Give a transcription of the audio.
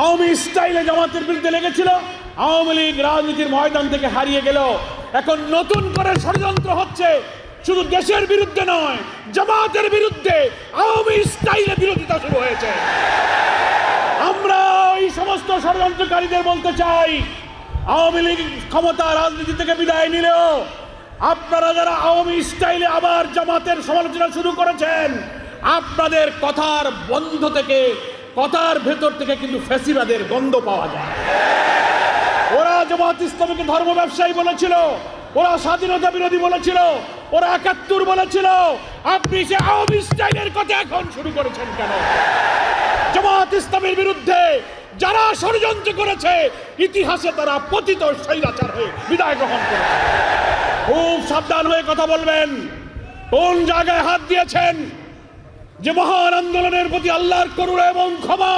আওয়ামী স্টাইলে জামাতের বিরুদ্ধে লেগেছিল, আওয়ামী লীগ রাজনীতির ময়দান থেকে হারিয়ে গেল। এখন নতুন করে ষড়যন্ত্র হচ্ছে, শুধু দেশের বিরুদ্ধে নয়, জামাতের বিরুদ্ধে আওয়ামী স্টাইলে বিরোধিতা শুরু হয়েছে। আমরা এই সমস্ত ষড়যন্ত্রকারীদের বলতে চাই, আওয়ামী লীগ ক্ষমতা রাজনীতি থেকে বিদায় নিলেও আপনারা যারা আওয়ামী স্টাইলে আবার জামাতের সমালোচনা শুরু করেছেন, আপনাদের কথার বন্ধ থেকে, কথার ভেতর থেকে কিন্তু ফ্যাসিবাদের গন্ধ পাওয়া যায়। ওরা জামাত ইসলামীকে ধর্ম ব্যবসায়ী বলেছিল, ওরা স্বাধীনতা বিরোধী বলেছিল, ওরা ৭১ বলেছিল। আপনি সে আওয়ামী স্টাইলের কথা এখন শুরু করেছেন কেন? জামাত ইসলামের বিরুদ্ধে যারা ষড়যন্ত্র করেছে, ইতিহাসে তারা পতিত স্বৈরাচার হয়ে বিদায় গ্রহণ করেছে। খুব সাবধান হয়ে কথা বলবেন। কোন জায়গায় হাত দিয়েছেন? যে মহান আন্দোলনের প্রতি আল্লাহর করুণা এবং ক্ষমা